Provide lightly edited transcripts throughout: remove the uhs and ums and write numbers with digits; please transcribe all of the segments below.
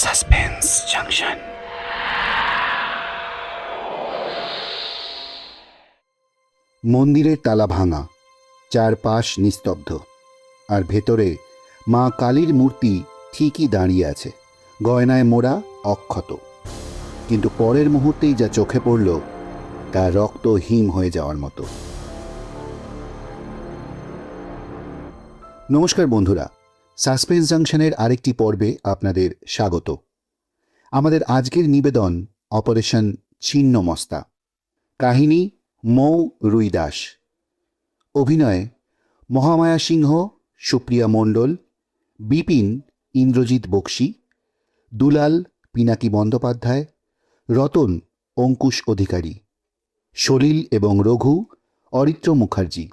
Suspense junction. মন্দিরের তালা ভাঙা, চারপাশ নিস্তব্ধ, আর ভেতরে মা কালীর মূর্তি ঠিকই দাঁড়িয়ে আছে, গয়নায় মোড়া, অক্ষত। কিন্তু পরের মুহূর্তেই যা চোখে পড়ল তা রক্ত হিম হয়ে যাওয়ার মতো। নমস্কার বন্ধুরা, সাসপেন্স জাংশনের আরেকটি পর্বে আপনাদের স্বাগত। আমাদের আজকের নিবেদন অপারেশন ছিন্নমস্তা। কাহিনী মৌ রুই দাস। অভিনয়ে মহামায়া সিংহ, সুপ্রিয়া মণ্ডল, বিপিন ইন্দ্রজিৎ বক্সি, দুলাল পিনাকি বন্দ্যোপাধ্যায়, রতন অঙ্কুশ অধিকারী, সলিল এবং রঘু অরিত্র মুখার্জি,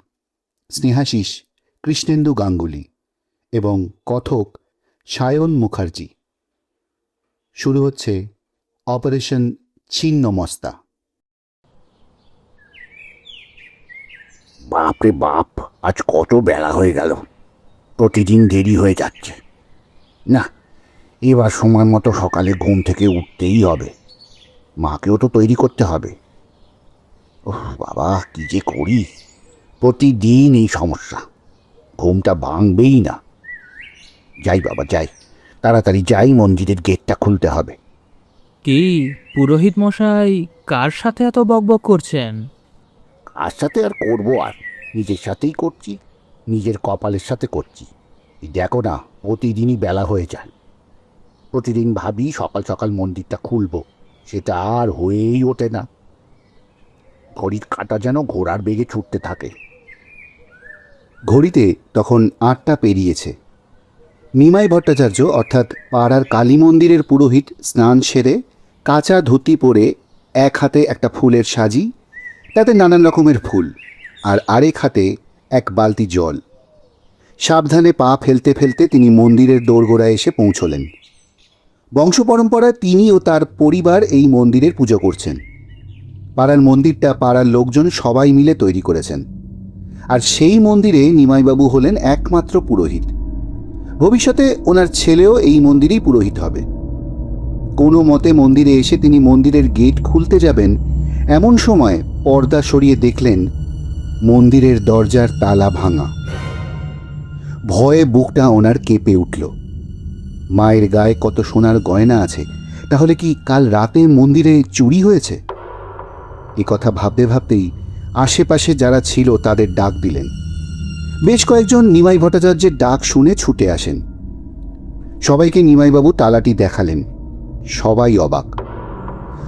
স্নেহাশিস কৃষ্ণেন্দু গাঙ্গুলি এবং কথক সায়ন মুখার্জি। শুরু হচ্ছে অপারেশন ছিন্নমস্তা। বাপরে বাপ, আজ কত বেলা হয়ে গেল। প্রতিদিন দেরি হয়ে যাচ্ছে। না, এবার সময় মতো সকালে ঘুম থেকে উঠতেই হবে। মাকেও তো তৈরি করতে হবে। ওহ বাবা, কী যে করি! প্রতিদিন এই সমস্যা, ঘুমটা ভাঙবেই না। যাই বাবা যাই, তাড়াতাড়ি যাই, মন্দিরের গেটটা খুলতে হবে। কি পুরোহিত মশাই, কার সাথে এত বকবক করছেন? কার সাথে আর করবো, আর নিজের সাথেই করছি, নিজের কপালের সাথে করছি। এই দেখো না, প্রতিদিনই বেলা হয়ে যায়। প্রতিদিন ভাবি সকাল সকাল মন্দিরটা খুলব, সেটা আর হয়েই ওঠে না। ঘড়ির কাঁটা যেন ঘোড়ার বেগে ছুটতে থাকে। ঘড়িতে তখন ৮টা পেরিয়েছে। নিমাই ভট্টাচার্য অর্থাৎ পাড়ার কালী মন্দিরের পুরোহিত স্নান সেরে কাঁচা ধুতি পরে এক হাতে একটা ফুলের সাজি, তাতে নানান রকমের ফুল, আর আরেক হাতে এক বালতি জল। সাবধানে পা ফেলতে ফেলতে তিনি মন্দিরের দোরগোড়ায় এসে পৌঁছলেন। বংশপরম্পরায় তিনি ও তার পরিবার এই মন্দিরের পুজো করছেন। পাড়ার মন্দিরটা পাড়ার লোকজন সবাই মিলে তৈরি করেছেন, আর সেই মন্দিরে নিমাইবাবু হলেন একমাত্র পুরোহিত। ভবিষ্যতে ওনার ছেলেও এই মন্দিরেই পুরোহিত হবে। কোনো মতে মন্দিরে এসে তিনি মন্দিরের গেট খুলতে যাবেন, এমন সময় পর্দা সরিয়ে দেখলেন মন্দিরের দরজার তালা ভাঙা। ভয়ে বুকটা ওনার কেঁপে উঠল। মায়ের গায়ে কত সোনার গয়না আছে, তাহলে কি কাল রাতে মন্দিরে চুরি হয়েছে? এ কথা ভাবতে ভাবতেই আশেপাশে যারা ছিল তাদের ডাক দিলেন। বেশ কয়েকজন নিমাই ভট্টাচার্যের ডাক শুনে ছুটে আসেন। সবাইকে নিমাইবাবু তালাটি দেখালেন। সবাই অবাক।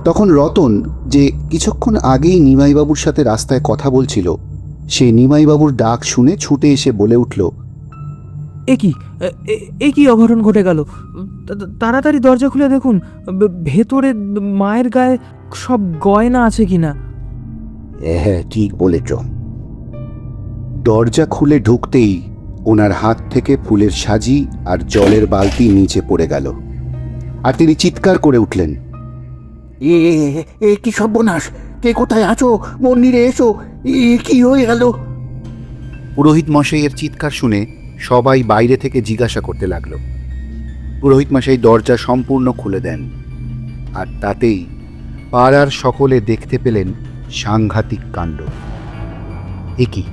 তখন রতন, যে কিছুক্ষণ আগেই নিমাইবাবুর সাথে রাস্তায় কথা বলছিল, সে নিমাইবাবুর ডাক শুনে ছুটে এসে বলে উঠল, এ কি অঘটন ঘটে গেল! তাড়াতাড়ি দরজা খুলে দেখুন, ভেতরে মায়ের গায়ে সব গয়না আছে কিনা। হ্যাঁ, ঠিক বলেছ। দরজা খুলে ঢুকতেই ওনার হাত থেকে ফুলের সাজি আর জলের বালতি নিচে পড়ে গেল, আর তিনি চিৎকার করে উঠলেন, এ এ, এ, এ কি সর্বনাশ! কে কোথায় আছো? মন্দিরে এসো! এ কি হয়ে গেল? পুরোহিত মশাইয়ের চিৎকার শুনে সবাই বাইরে থেকে জিজ্ঞাসা করতে লাগলো। পুরোহিত মশাই দরজা সম্পূর্ণ খুলে দেন, আর তাতেই পাড়ার সকলে দেখতে পেলেন সাংঘাতিক কাণ্ড। এ কি!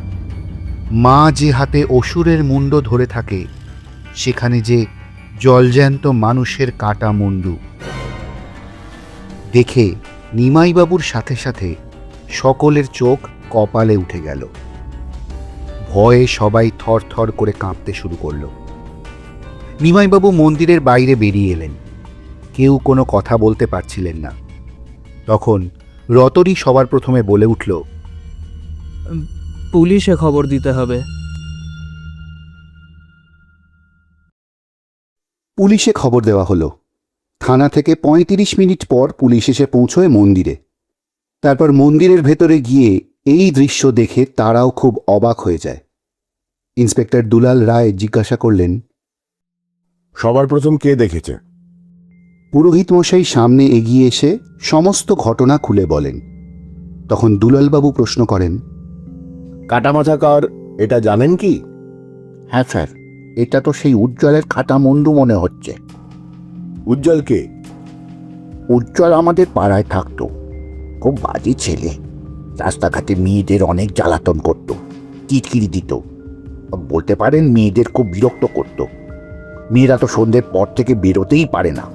মা যে হাতে অসুরের মুন্ড ধরে থাকে, সেখানে যে জলজ্যান্ত মানুষের কাটা মুন্ডু। দেখে নিমাইবাবুর সাথে সাথে সকলের চোখ কপালে উঠে গেল। ভয়ে সবাই থর থর করে কাঁপতে শুরু করল। নিমাইবাবু মন্দিরের বাইরে বেরিয়ে এলেন। কেউ কোনো কথা বলতে পারছিলেন না। তখন রতনই সবার প্রথমে বলে উঠল, পুলিশে খবর দিতে হবে। পুলিশে খবর দেওয়া হলো। থানা থেকে ৩৫ মিনিট পর পুলিশ এসে পৌঁছয় মন্দিরে। তারপর মন্দিরের ভেতরে গিয়ে এই দৃশ্য দেখে তারাও খুব অবাক হয়ে যায়। ইন্সপেক্টর দুলাল রায় জিজ্ঞাসা করলেন, সবার প্রথম কে দেখেছে? পুরোহিত মশাই সামনে এগিয়ে এসে সমস্ত ঘটনা খুলে বলেন। তখন দুলালবাবু প্রশ্ন করেন, কাটামাথা কার এটা জানেন কি? হ্যাঁ স্যার, এটা তো সেই উজ্জ্বলের খাটা মুন্ডু মনে হচ্ছে। উজ্জ্বলকে? উজ্জ্বল আমাদের পাড়ায় থাকতো, খুব বাজে ছেলে। রাস্তাঘাটে মেয়েদের অনেক জ্বালাতন করতো, কিটকিরি দিত। বলতে পারেন মেয়েদের খুব বিরক্ত করতো। মেয়েরা তো সন্ধ্যের পর থেকে বেরোতেই পারে না।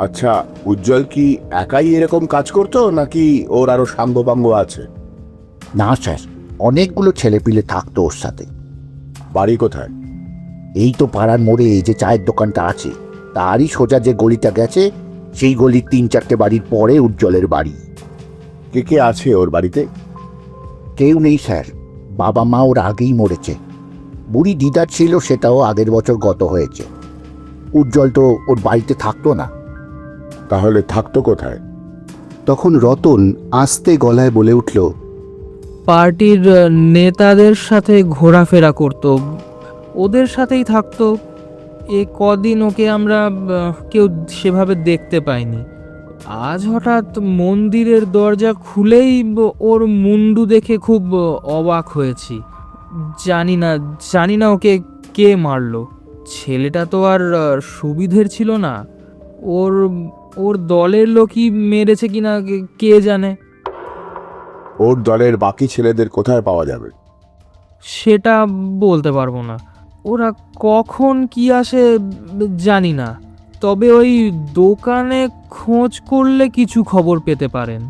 আচ্ছা, উজ্জ্বল কি একাই এরকম কাজ করতো নাকি ওর আরো সাঙ্গপাঙ্গ আছে? না স্যার, অনেকগুলো ছেলেপিলে থাকতো ওর সাথে। বাড়ি কোথায়? এই তো পাড়ার মোড়ে এই যে চায়ের দোকানটা আছে, তারই সোজা যে গলিটা গেছে, সেই গলির 3-4টে বাড়ির পরে উজ্জ্বলের বাড়ি। কে কে আছে ওর বাড়িতে? কেউ নেই স্যার, বাবা মা ওর আগেই মরেছে। বুড়ি দিদার ছিল, সেটাও আগের বছর গত হয়েছে। উজ্জ্বল তো ওর বাড়িতে থাকতো না। তাহলে থাকতো কোথায়? তখন রতন আস্তে গলায় বলে উঠল, পার্টির নেতাদের সাথে ঘোরাফেরা করত, ওদের সাথেই থাকতো। এ কদিন ওকে আমরা কেউ সেভাবে দেখতে পাইনি। আজ হঠাৎ মন্দিরের দরজা খুলেই ওর মুন্ডু দেখে খুব অবাক হয়েছি। জানি না ওকে কে মারলো। ছেলেটা তো আর সুবিধের ছিল না। ওর ওর দলের লোকই মেরেছে কিনা কে জানে। ওর দলের বাকি ছেলেদের কোথায় পাওয়া যাবে? সেটা বলতে পারবো না। ওরা কখন কি আসে জানি না, তবে ওই দোকানে খোঁজ করলে কিছু খবর পেতে পারেন।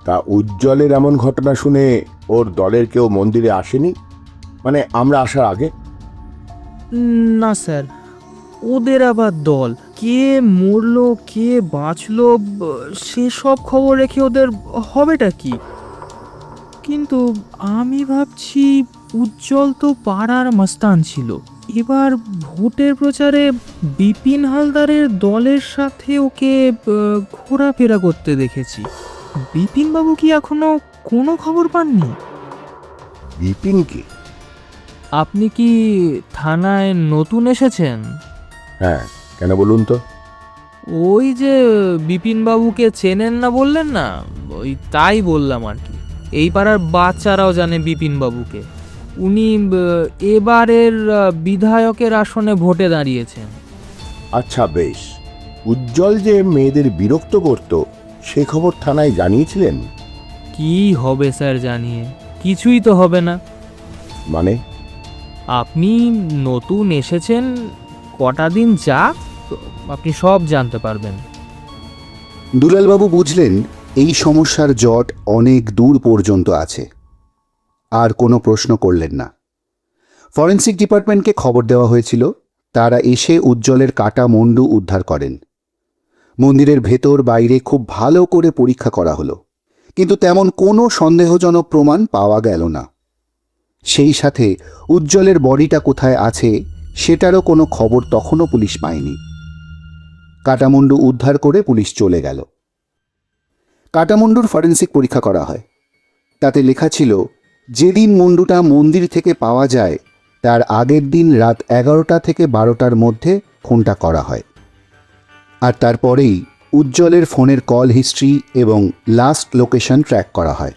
তা উজ্জ্বলের এমন ঘটনা শুনে ওর দলের কেউ মন্দিরে আসেনি? মানে আমরা আসার আগে? না স্যার, ওদের আবার দল, কে মরলো কে বাঁচলো সেসব খবর রেখে ওদের হবেটা কি? কিন্তু আমি ভাবছি উজ্জ্বল তো পাড়ার মাস্তান ছিল। এবার ভোটের প্রচারে বিপিন হালদারের দলের সাথে ওকে ঘোরাফেরা করতে দেখেছি। বিপিন বাবু কি এখনো কোনো খবর পাননি? বিপিনকে? আপনি কি থানায় নতুন এসেছেন? হ্যাঁ, কেন বলুন তো? ওই যে বিপিন বাবুকে চেনেন না বললেন না, ওই তাই বললাম আর কি। এই পাড়ার বাচ্চারাও জানে বিপিন বাবুকে। উনি এবারের বিধায়কের আসনে ভোটে দাঁড়িয়েছেন। আচ্ছা বেশ, উজ্জ্বল যে মেয়েদের বিরক্ত করত সে খবর থানায় জানিয়েছিলেন? কি হবে স্যার জানিয়ে? কিছুই তো হবে না। মানে? আপনি নতুন এসেছেন, কটা দিন যাক, আপনি সব জানতে পারবেন। দুলালবাবু বুঝলেন এই সমস্যার জট অনেক দূর পর্যন্ত আছে। আর কোনো প্রশ্ন করলেন না। ফরেন্সিক ডিপার্টমেন্টকে খবর দেওয়া হয়েছিল, তারা এসে উজ্জ্বলের কাটা মুন্ডু উদ্ধার করেন। মন্দিরের ভেতর বাইরে খুব ভালো করে পরীক্ষা করা হলো, কিন্তু তেমন কোনো সন্দেহজনক প্রমাণ পাওয়া গেল না। সেই সাথে উজ্জ্বলের বডিটা কোথায় আছে সেটারও কোনো খবর তখনও পুলিশ পায়নি। কাটামুন্ডু উদ্ধার করে পুলিশ চলে গেল। কাটামুন্ডুর ফরেন্সিক পরীক্ষা করা হয়। তাতে লেখা ছিল, যেদিন মুন্ডুটা মন্দির থেকে পাওয়া যায় তার আগের দিন রাত 11টা থেকে 12টার মধ্যে খুনটা করা হয়। আর তারপরেই উজ্জ্বলের ফোনের কল হিস্ট্রি এবং লাস্ট লোকেশন ট্র্যাক করা হয়।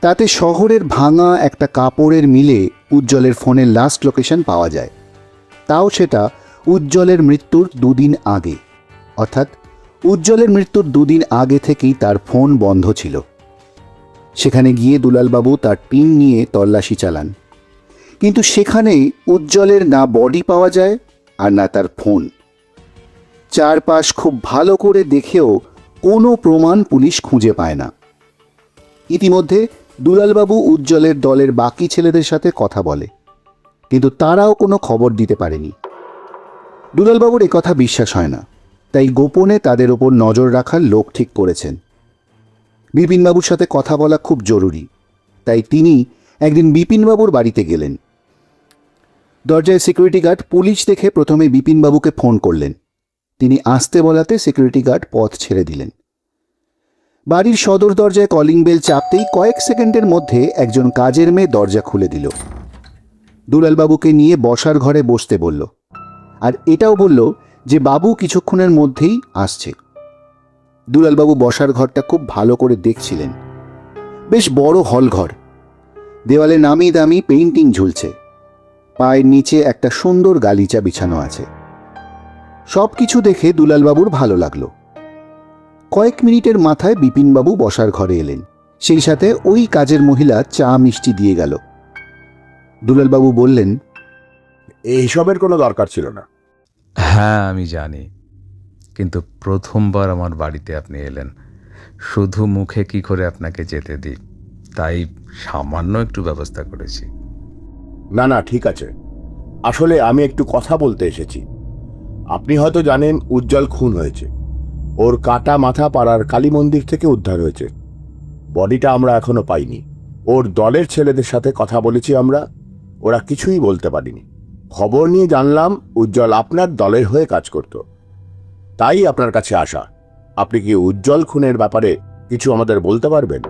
তাতে শহরের ভাঙা একটা কাপড়ের মিলে উজ্জ্বলের ফোনের লাস্ট লোকেশন পাওয়া যায়। তাও সেটা উজ্জ্বলের মৃত্যুর 2 দিন আগে, অর্থাৎ উজ্জ্বলের মৃত্যুর 2 দিন আগে থেকেই তার ফোন বন্ধ ছিল। সেখানে গিয়ে দুলালবাবু তার টিম নিয়ে তল্লাশি চালান, কিন্তু সেখানেই উজ্জ্বলের না বডি পাওয়া যায় আর না তার ফোন। চারপাশ খুব ভালো করে দেখেও কোনো প্রমাণ পুলিশ খুঁজে পায় না। ইতিমধ্যে দুলালবাবু উজ্জ্বলের দলের বাকি ছেলেদের সাথে কথা বলে, কিন্তু তারাও কোনো খবর দিতে পারেনি। দুলালবাবুর একথা বিশ্বাস হয় না, তাই গোপনে তাদের ওপর নজর রাখার লোক ঠিক করেছেন। বিপিনবাবুর সাথে কথা বলা খুব জরুরি, তাই তিনি একদিন বিপিনবাবুর বাড়িতে গেলেন। দরজায় সিকিউরিটি গার্ড পুলিশ দেখে প্রথমে বিপিনবাবুকে ফোন করলেন। তিনি আসতে বলাতে সিকিউরিটি গার্ড পথ ছেড়ে দিলেন। বাড়ির সদর দরজায় কলিং বেল চাপতেই কয়েক সেকেন্ডের মধ্যে একজন কাজের মেয়ে দরজা খুলে দিল। দুলালবাবুকে নিয়ে বসার ঘরে বসতে বলল, আর এটাও বলল যে বাবু কিছুক্ষণের মধ্যেই আসছে। দুলালবাবু বসার ঘরটা খুব ভালো করে দেখছিলেন। বেশ বড় হল ঘর, দেওয়ালে নামি দামি পেইন্টিং ঝুলছে, পায়ের নিচে একটা সুন্দর গালিচা বিছানো আছে। সব কিছু দেখে দুলালবাবুর ভালো লাগলো। কয়েক মিনিটের মাথায় বিপিনবাবু বসার ঘরে এলেন, সেই সাথে ওই কাজের মহিলা চা মিষ্টি দিয়ে গেল। দুলালবাবু বললেন, এইসবের কোনো দরকার ছিল না। হ্যাঁ আমি জানি, কিন্তু প্রথমবার আমার বাড়িতে আপনি এলেন, শুধু মুখে কি করে আপনাকে যেতে দিই, তাই সামান্য একটু ব্যবস্থা করেছি। না না, ঠিক আছে। আসলে আমি একটু কথা বলতে এসেছি। আপনি হয়তো জানেন উজ্জ্বল খুন হয়েছে। ওর কাটা মাথা পাড়ার কালী মন্দির থেকে উদ্ধার হয়েছে। বডিটা আমরা এখনো পাইনি। ওর দলের ছেলেদের সাথে কথা বলেছি আমরা, ওরা কিছুই বলতে পারেনি। খবর নিয়ে জানলাম উজ্জ্বল আপনার দলের হয়ে কাজ করত, তাই আপনার কাছে আসা। আপনি কি উজ্জ্বল খুনের ব্যাপারে কিছু আমাদের বলতে পারবেন?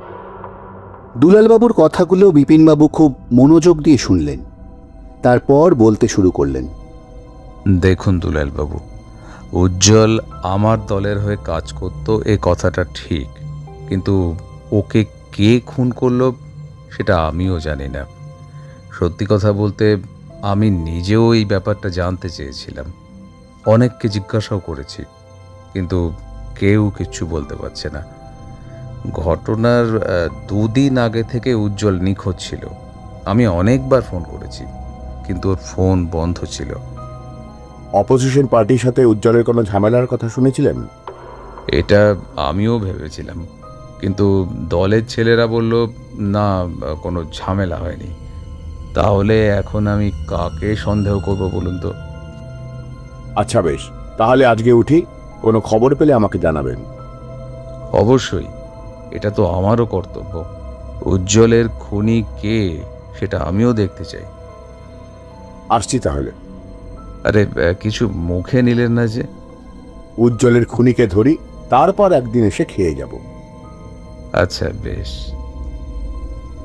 দুলালবাবুর কথাগুলো বিপিনবাবু খুব মনোযোগ দিয়ে শুনলেন। তারপর বলতে শুরু করলেন, দেখুন দুলালবাবু, উজ্জ্বল আমার দলের হয়ে কাজ করতো এ কথাটা ঠিক, কিন্তু ওকে কে খুন করলো সেটা আমিও জানি না। সত্যি কথা বলতে আমি নিজেও এই ব্যাপারটা জানতে চেয়েছিলাম, অনেককে জিজ্ঞাসাও করেছি, কিন্তু কেউ কিচ্ছু বলতে পারছে না। ঘটনার 2 দিন আগে থেকে উজ্জ্বল নিখোঁজ ছিল। আমি অনেকবার ফোন করেছি, কিন্তু ওর ফোন বন্ধ ছিল। অপোজিশন পার্টির সাথে উজ্জ্বলের কোনো ঝামেলার কথা শুনেছিলেন? এটা আমিও ভেবেছিলাম, কিন্তু দলের ছেলেরা বলল না, কোনো ঝামেলা হয়নি। তাহলে এখন আমি কাকে সন্দেহ করব বলুন তো? আচ্ছা বেশ, তাহলে আজকে উঠি। কোনো খবর পেলে আমাকে জানাবেন। অবশ্যই, এটা তো আমারও কর্তব্য। উজ্জ্বলের খুনি কে সেটা আমিও দেখতে চাই। আসছি তাহলে। আরে কিছু মুখে নিলেন না যে? উজ্জ্বলের খুনিকে ধরি, তারপর একদিন এসে খেয়ে যাব। আচ্ছা বেশ।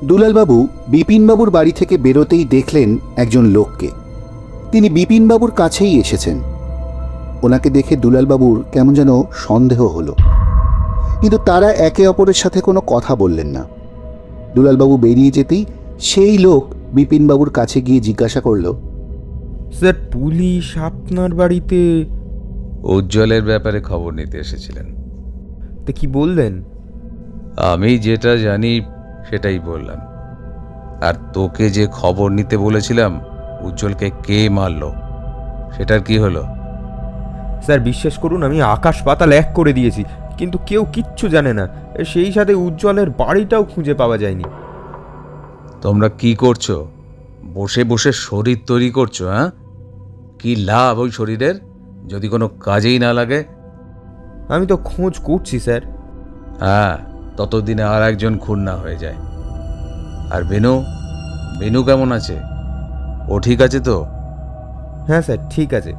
দুলালবাবু বিপিনবাবুর বাড়ি থেকে বেরোতেই দেখলেন একজন লোককে। তিনি বিপিনবাবুর কাছেই এসেছেন। ওনাকে দেখে দুলালবাবুর কেমন যেন সন্দেহ হলো, কিন্তু তারা একে অপরের সাথে কোনো কথা বললেন না। দুলালবাবু বেরিয়ে যেতেই সেই লোক বিপিনবাবুর কাছে গিয়ে জিজ্ঞাসা করল, স্যার, পুলিশ আপনার বাড়িতে? উজ্জ্বলের ব্যাপারে খবর নিতে এসেছিলেন। তা কি বললেন? আমি যেটা জানি সেটাই বললাম। আর তোকে যে খবর নিতে বলেছিলাম উজ্জ্বলকে কে মারলো, সেটার কি হলো? স্যার বিশ্বাস করুন, আমি আকাশ পাতাল এক করে দিয়েছি, কিন্তু কেউ কিচ্ছু জানে না। সেই সাথে উজ্জ্বলের বাড়িটাও খুঁজে পাওয়া যায়নি। তোমরা কি করছো? বসে বসে শরীর তৈরি করছো? হ্যাঁ, কি লাভ ওই শরীরের যদি কোনো কাজেই না লাগে? আমি তো খোঁজ করছি স্যার। হ্যাঁ, ততদিনে আর একজন খুন না হয়ে যায়। আর বেনু, বেনু কেমন আছে? ও ঠিক আছে তো? হ্যাঁ স্যার, ঠিক আছে।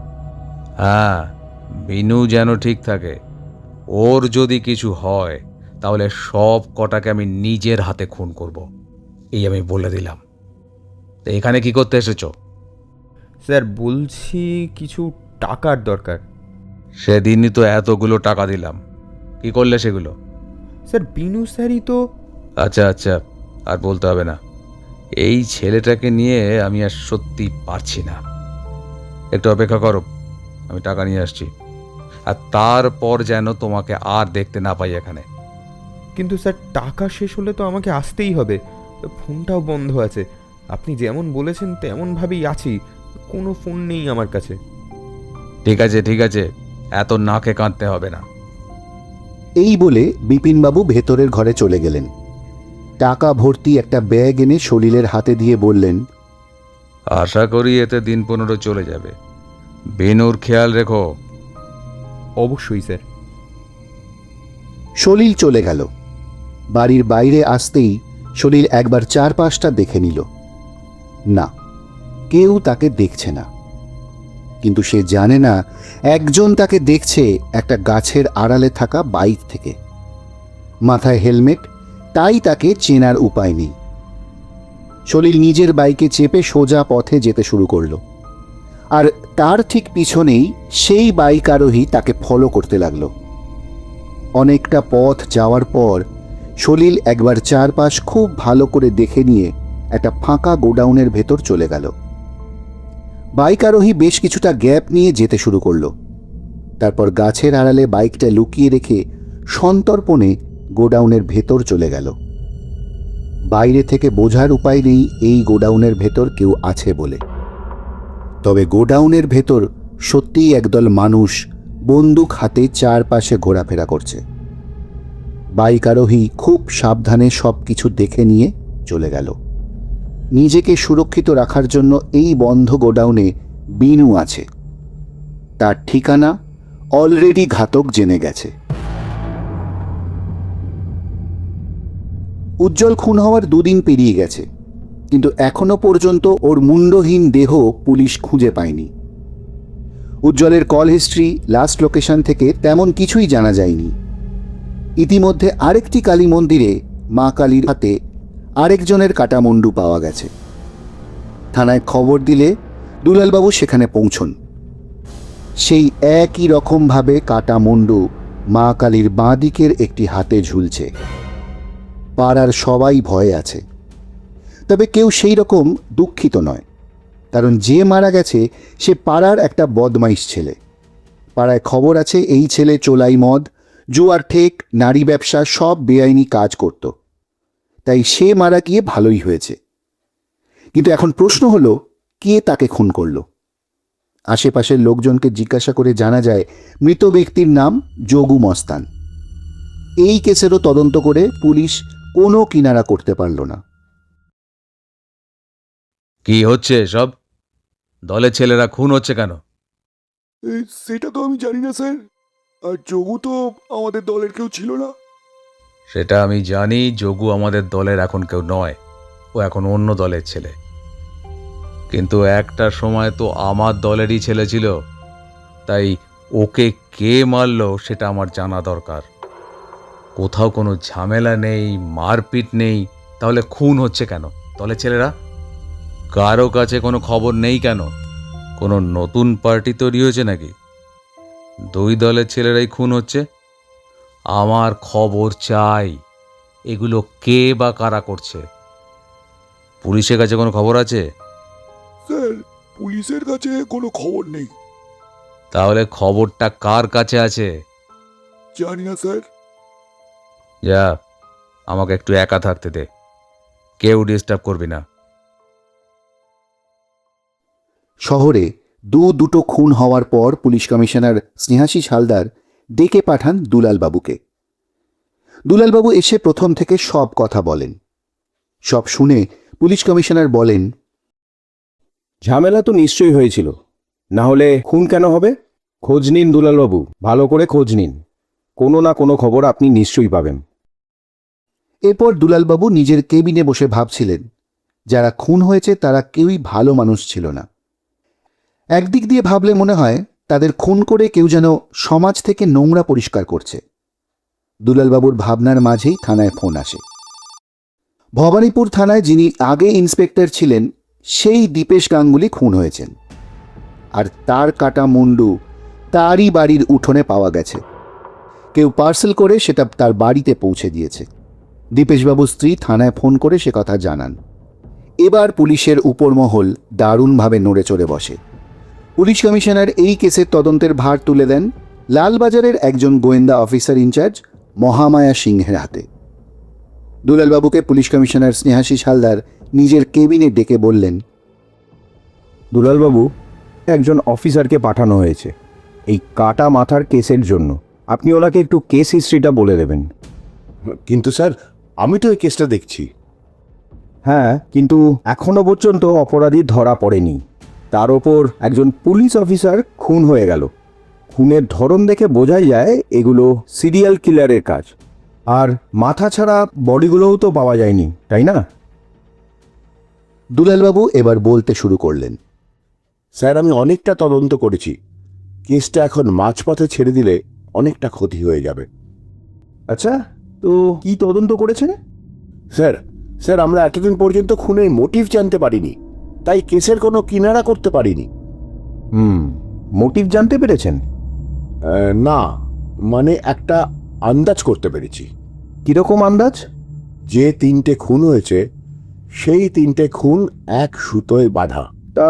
হ্যাঁ, বিনু যেন ঠিক থাকে। ওর যদি কিছু হয় তাহলে সব কটাকে আমি নিজের হাতে খুন করব, এই আমি বলে দিলাম। তো এখানে কি করতে এসেছো? স্যার বলছি কিছু টাকার দরকার। সেদিনই তো এতগুলো টাকা দিলাম, কি করলে সেগুলো? স্যার বিনু স্যারই তো। আচ্ছা আচ্ছা, আর বলতে হবে না। এই ছেলেটাকে নিয়ে আমি আর সত্যি পারছি না। একটু অপেক্ষা করো, আমি টাকা নিয়ে আসছি। আর তারপর যেন তোমাকে আর দেখতে না পাই এখানে। কিন্তু স্যার টাকা শেষ হলে তো আমাকে আসতেই হবে। ফোনটাও বন্ধ আছে। আপনি যেমন বলেছেন তেমনভাবেই আছি, কোনো ফোন নেই আমার কাছে। ঠিক আছে ঠিক আছে, এত নাকে কাঁদতে হবে না। এই বলে বিপিনবাবু ভেতরের ঘরে চলে গেলেন। টাকা ভর্তি একটা ব্যাগ এনে সলিলের হাতে দিয়ে বললেন, আশা করি এতে দিন 15 চলে যাবে। বেনুর খেয়াল রেখো। অবশ্যই স্যার। সলিল চলে গেল। বাড়ির বাইরে আসতেই সলিল একবার চারপাশটা দেখে নিল। না, কেউ তাকে দেখছে না, কিন্তু সে জানে না একজন তাকে দেখছে একটা গাছের আড়ালে থাকা বাইক থেকে। মাথায় হেলমেট, তাই তাকে চেনার উপায় নেই। সলিল নিজের বাইকে চেপে সোজা পথে যেতে শুরু করলো, আর তার ঠিক পিছনেই সেই বাইক আরোহী তাকে ফলো করতে লাগলো। অনেকটা পথ যাওয়ার পর সলিল একবার চারপাশ খুব ভালো করে দেখে নিয়ে একটা ফাঁকা গোডাউনের ভেতর চলে গেল। বাইক আরোহী বেশ কিছুটা গ্যাপ নিয়ে যেতে শুরু করলো। তারপর গাছের আড়ালে বাইকটা লুকিয়ে রেখে সন্তর্পণে গোডাউনের ভেতর চলে গেল। বাইরে থেকে বোঝার উপায় নেই এই গোডাউনের ভেতর কেউ আছে বলে। তবে গোডাউনের ভেতর সত্যিই একদল মানুষ বন্দুক হাতে চারপাশে ঘোরাফেরা করছে। বাইক আরোহী খুব সাবধানে সব কিছু দেখে নিয়ে চলে গেল। নিজেকে সুরক্ষিত রাখার জন্য এই বন্ধ গোডাউনে বিনু আছে। তার ঠিকানা অলরেডি ঘাতক জেনে গেছে। উজ্জ্বল খুন হওয়ার 2 দিন পেরিয়ে গেছে, কিন্তু এখনো পর্যন্ত ওর মুন্ডহীন দেহ পুলিশ খুঁজে পায়নি। উজ্জ্বলের কল হিস্ট্রি, লাস্ট লোকেশন থেকে তেমন কিছুই জানা যায়নি। ইতিমধ্যে আরেকটি কালী মন্দিরে মা কালীর হাতে আরেকজনের কাটা মুন্ডু পাওয়া গেছে। থানায় খবর দিলে দুলালবাবু সেখানে পৌঁছন। সেই একই রকমভাবে কাটা মুন্ডু মা কালীর বাঁ দিকের একটি হাতে ঝুলছে। পাড়ার সবাই ভয়ে আছে, তবে কেউ সেই রকম দুঃখিত নয়, কারণ যে মারা গেছে সে পাড়ার একটা বদমাইশ ছেলে। পাড়ায় খবর আছে এই ছেলে চোলাই মদ, জুয়ার ঠেক, নারী ব্যবসা সব বেআইনি কাজ করত। তাই সে মারা গিয়ে ভালোই হয়েছে। কিন্তু এখন প্রশ্ন হলো, কে তাকে খুন করল? আশেপাশের লোকজনকে জিজ্ঞাসা করে জানা যায় মৃত ব্যক্তির নাম যোগু মস্তান। এই কেসেরও তদন্ত করে পুলিশ কোনো কিনারা করতে পারল না। কি হচ্ছে সব? দলের ছেলেরা খুন হচ্ছে কেন? সেটা তো আমি জানি না স্যার। আর যোগু তো আমাদের দলের কেউ ছিল না। সেটা আমি জানি। যোগু আমাদের দলের এখন কেউ নয়, ও এখন অন্য দলের ছেলে। কিন্তু একটা সময় তো আমার দলেরই ছেলে ছিল, তাই ওকে কে মারলো সেটা আমার জানা দরকার। কোথাও কোনো ঝামেলা নেই, মারপিট নেই, তাহলে খুন হচ্ছে কেন দলের ছেলেরা? কারো কাছে কোনো খবর নেই কেন? কোনো নতুন পার্টি তৈরি হয়েছে নাকি? 2 দলের ছেলেরাই খুন হচ্ছে। আমার খবর চাই, এগুলো কে বা কারা করছে। পুলিশের কাছে কোনো খবর আছে? স্যার, পুলিশের কাছে কোনো খবর নেই। তাহলে খবরটা কার কাছে আছে? জানি না স্যার। যা, আমাকে একটু একা থাকতে দে, কেউ ডিস্টার্ব করবি না। শহরে দুটো খুন হওয়ার পর পুলিশ কমিশনার স্নেহাশিস হালদার ডেকে পাঠান দুলালবাবুকে। দুলালবাবু এসে প্রথম থেকে সব কথা বলেন। সব শুনে পুলিশ কমিশনার বলেন, ঝামেলা তো নিশ্চয়ই হয়েছিল, না হলে খুন কেন হবে? খোঁজ নিন দুলালবাবু, ভালো করে খোঁজ নিন। কোনো না কোনো খবর আপনি নিশ্চয়ই পাবেন। এরপর দুলালবাবু নিজের কেবিনে বসে ভাবছিলেন, যারা খুন হয়েছে তারা কেউই ভালো মানুষ ছিল না। একদিক দিয়ে ভাবলে মনে হয় তাদের খুন করে কেউ যেন সমাজ থেকে নোংরা পরিষ্কার করছে। দুলালবাবুর ভাবনার মাঝেই থানায় ফোন আসে। ভবানীপুর থানায় যিনি আগে ইন্সপেক্টর ছিলেন সেই দীপেশ গাঙ্গুলি খুন হয়েছেন, আর তার কাটা মুন্ডু তারই বাড়ির উঠোনে পাওয়া গেছে। কেউ পার্সেল করে সেটা তার বাড়িতে পৌঁছে দিয়েছে। দীপেশবাবুর স্ত্রী থানায় ফোন করে সে কথা জানান। এবার পুলিশের উপরমহল দারুণভাবে নড়ে চড়ে বসে। পুলিশ কমিশনার এই কেসের তদন্তের ভার তুলে দেন লালবাজারের একজন গোয়েন্দা অফিসার ইনচার্জ মহামায়া সিংহের হাতে। দুলালবাবুকে পুলিশ কমিশনার স্নেহাশিস হালদার নিজের কেবিনে ডেকে বললেন, দুলালবাবু, একজন অফিসারকে পাঠানো হয়েছে এই কাটা মাথার কেসের জন্য। আপনি ওনাকে একটু কেস হিস্ট্রিটা বলে দেবেন। কিন্তু স্যার, আমি তো এই কেসটা দেখছি। হ্যাঁ, কিন্তু এখনো পর্যন্ত অপরাধী ধরা পড়েনি। তার ওপর একজন পুলিশ অফিসার খুন হয়ে গেল। খুনের ধরন দেখে বোঝাই যায় এগুলো সিরিয়াল কিলারের কাজ। আর মাথা ছাড়া বডিগুলোও তো পাওয়া যায়নি, তাই না? দুলালবাবু এবার বলতে শুরু করলেন, স্যার, আমি অনেকটা তদন্ত করেছি। কেসটা এখন মাঝপথে ছেড়ে দিলে অনেকটা ক্ষতি হয়ে যাবে। আচ্ছা, তো কি তদন্ত করেছেন? স্যার স্যার আমরা এতদিন পর্যন্ত খুনের মোটিভ জানতে পারিনি, তাই কেসের কোনো কিনারা করতে পারিনি। মোটিভ জানতে পেরেছেন? না, মানে একটা আন্দাজ করতে পেরেছি। কিরকম আন্দাজ? যে 3টে খুন হয়েছে সেই 3টে খুন এক সুতোয় বাঁধা। তা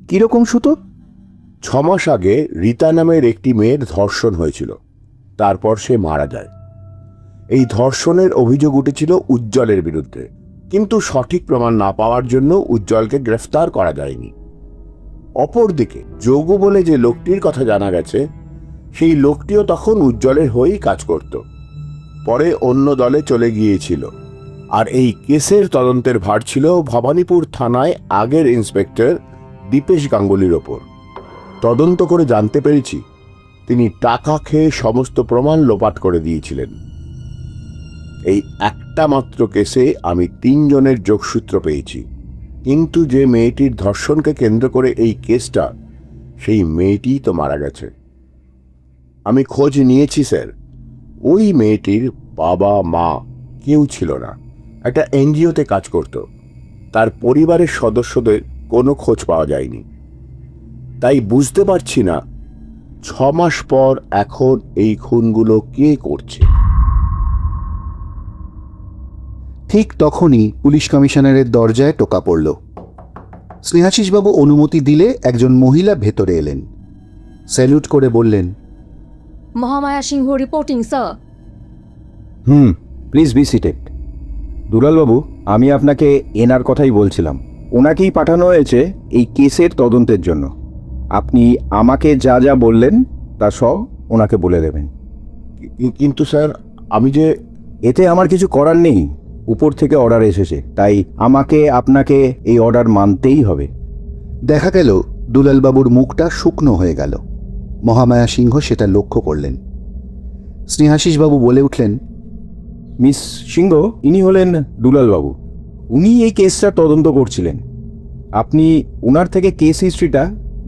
কিরকম সুতো? 6 মাস আগে রীতা নামের একটি মেয়ের ধর্ষণ হয়েছিল, তারপর সে মারা যায়। এই ধর্ষণের অভিযোগ উঠেছিল উজ্জ্বলের বিরুদ্ধে, কিন্তু সঠিক প্রমাণ না পাওয়ার জন্য উজ্জ্বলকে গ্রেফতার করা যায়নি। অপরদিকে যোগু বলে যে লোকটির কথা জানা গেছে, সেই লোকটিও তখন উজ্জ্বলের হয়েই কাজ করত, পরে অন্য দলে চলে গিয়েছিল। আর এই কেসের তদন্তের ভার ছিল ভবানীপুর থানায় আগের ইন্সপেক্টর দীপেশ গাঙ্গুলির ওপর। তদন্ত করে জানতে পেরেছি তিনি টাকা খেয়ে সমস্ত প্রমাণ লোপাট করে দিয়েছিলেন। এই একটা মাত্র কেসে আমি 3 জনের যোগসূত্র পেয়েছি, কিন্তু যে মেয়েটির ধর্ষণকে কেন্দ্র করে এই কেসটা, সেই মেয়েটিই তো মারা গেছে। আমি খোঁজ নিয়েছি স্যার, ওই মেয়েটির বাবা মা কেউ ছিল না, একটা এনজিওতে কাজ করত। তার পরিবারের সদস্যদের কোনো খোঁজ পাওয়া যায়নি। তাই বুঝতে পারছি না 6 মাস পর এখন এই খুনগুলো কে করছে। ঠিক তখনই পুলিশ কমিশনারের দরজায় টোকা পড়ল। স্নেহাশিসবাবু অনুমতি দিলে একজন মহিলা ভেতরে এলেন। স্যালুট করে বললেন, Mahamaya Sinha reporting sir. Please be seated. দুলালবাবু, আমি আপনাকে এনার কথাই বলছিলাম। ওনাকেই পাঠানো হয়েছে এই কেসের তদন্তের জন্য। আপনি আমাকে যা যা বললেন তা সব ওনাকে বলে দেবেন। কিন্তু স্যার, আমি যে এতে আমার কিছু করার নেই, উপর থেকে অর্ডার এসেছে, তাই আমাকে আপনাকে এই অর্ডার মানতেই হবে। দেখা গেল দুলালবাবুর মুখটা শুকনো হয়ে গেল। মহামায়া সিংহ সেটা লক্ষ্য করলেন। স্নেহাশিসবাবু বলে উঠলেন, মিস সিংহ, ইনি হলেন দুলালবাবু। উনি এই কেসটা তদন্ত করছিলেন। আপনি ওনার থেকে কেস হিস্ট্রিটা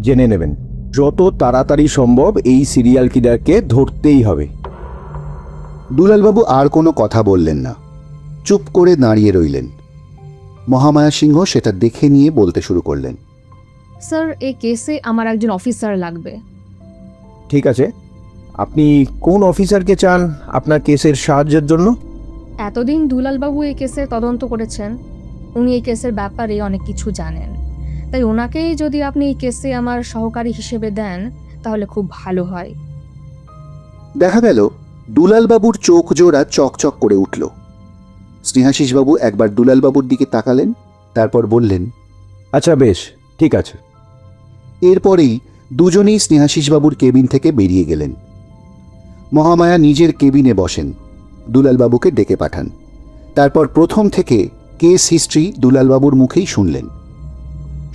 জেনে নেবেন। যত তাড়াতাড়ি সম্ভব এই সিরিয়াল কিলারকে ধরতেই হবে। দুলালবাবু আর কোনো কথা বললেন না, চুপ করে দাঁড়িয়ে রইলেন। মহামায়া সিংহ সেটা দেখে নিয়ে বলতে শুরু করলেন, স্যার, এই কেসে আমার একজন অফিসার লাগবে। ঠিক আছে, আপনি কোন অফিসারকে চান আপনার কেসের সাহায্যের জন্য? এতদিন দুলালবাবু এই কেসের তদন্ত করেছেন, উনি এই কেসের ব্যাপারে অনেক কিছু জানেন। তাই ওনাকেই যদি আপনি এই কেসে আমার সহকারী হিসেবে দেন তাহলে খুব ভালো হয়। দেখা গেল দুলালবাবুর চোখ জোড়া চকচক করে উঠল। স্নেহাশিসবাবু একবার দুলালবাবুর দিকে তাকালেন, তারপর বললেন, আচ্ছা বেশ, ঠিক আছে। এরপরেই দুজনেই স্নেহাশিসবাবুর কেবিন থেকে বেরিয়ে গেলেন। মহামায়া নিজের কেবিনে বসেন, দুলালবাবুকে ডেকে পাঠান। তারপর প্রথম থেকে কেস হিস্ট্রি দুলালবাবুর মুখেই শুনলেন।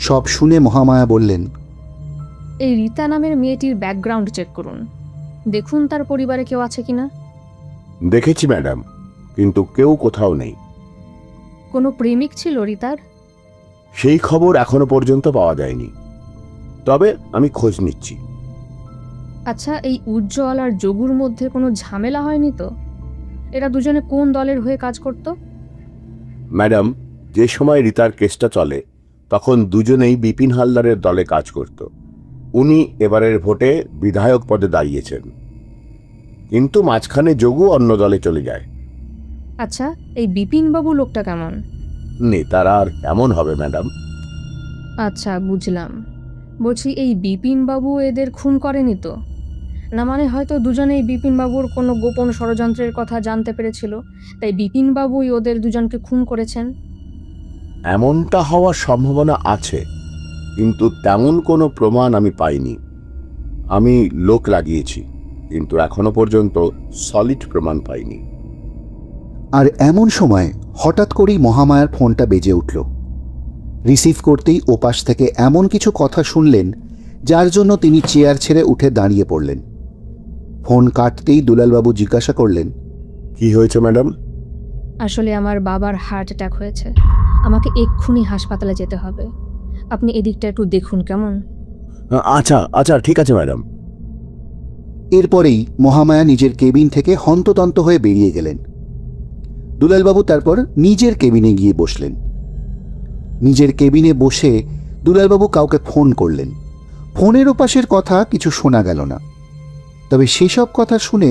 সব শুনে মহামায়া বললেন, এই রীতা নামের মেয়েটির ব্যাকগ্রাউন্ড চেক করুন, দেখুন তার পরিবারে কেউ আছে কিনা। দেখেছি ম্যাডাম, কিন্তু কেউ কোথাও নেই। কোনো প্রেমিক ছিল রীতার? সেই খবর এখনো পর্যন্ত পাওয়া যায়নি, তবে আমি খোঁজ নিচ্ছি। আচ্ছা, এই উজ্জ্বল আর যোগুর মধ্যে কোনো ঝামেলা হয়নি তো? এরা দুজনে কোন দলের হয়ে কাজ করত? ম্যাডাম, যে সময় রীতার কেসটা চলে তখন দুজনেই বিপিন হালদারের দলে কাজ করত। উনি এবারের ভোটে বিধায়ক পদে দাঁড়িয়েছেন, কিন্তু মাঝখানে যোগু অন্য দলে চলে যায়। আচ্ছা, এই বিপিনবাবু লোকটা কেমন? নেতারা আর কেমন হবে ম্যাডাম? আচ্ছা, বুঝলাম। বলছি, এই বিপিনবাবু এদের খুন করেনি তো? না মানে হয়তো দুজনেই বিপিনবাবুর কোনো গোপন ষড়যন্ত্রের কথা জানতে পেরেছিল, তাই বিপিনবাবুই ওদের দুজনকে খুন করেছেন। এমনটা হওয়ার সম্ভাবনা আছে, কিন্তু তেমন কোনো প্রমাণ আমি পাইনি। আমি লোক লাগিয়েছি, কিন্তু এখনো পর্যন্ত সলিড প্রমাণ পাইনি। আর এমন সময় হঠাৎ করেই মহামায়ার ফোনটা বেজে উঠল। রিসিভ করতেই ওপাশ থেকে এমন কিছু কথা শুনলেন যার জন্য তিনি চেয়ার ছেড়ে উঠে দাঁড়িয়ে পড়লেন। ফোন কাটতেই দুলালবাবু জিজ্ঞাসা করলেন, কি হয়েছে ম্যাডাম? আসলে আমার বাবার হার্ট অ্যাটাক হয়েছে, আমাকে এক্ষুনি হাসপাতালে যেতে হবে। আপনি এদিকটা একটু দেখুন কেমন? আচ্ছা আচ্ছা, ঠিক আছে ম্যাডাম। এরপরেই মহামায়া নিজের কেবিন থেকে হন্ততন্ত হয়ে বেরিয়ে গেলেন। দুলালবাবু তারপর নিজের কেবিনে গিয়ে বসলেন। নিজের কেবিনে বসে দুলালবাবু কাউকে ফোন করলেন। ফোনের ওপাশের কথা কিছু শোনা গেল না, তবে সেসব কথা শুনে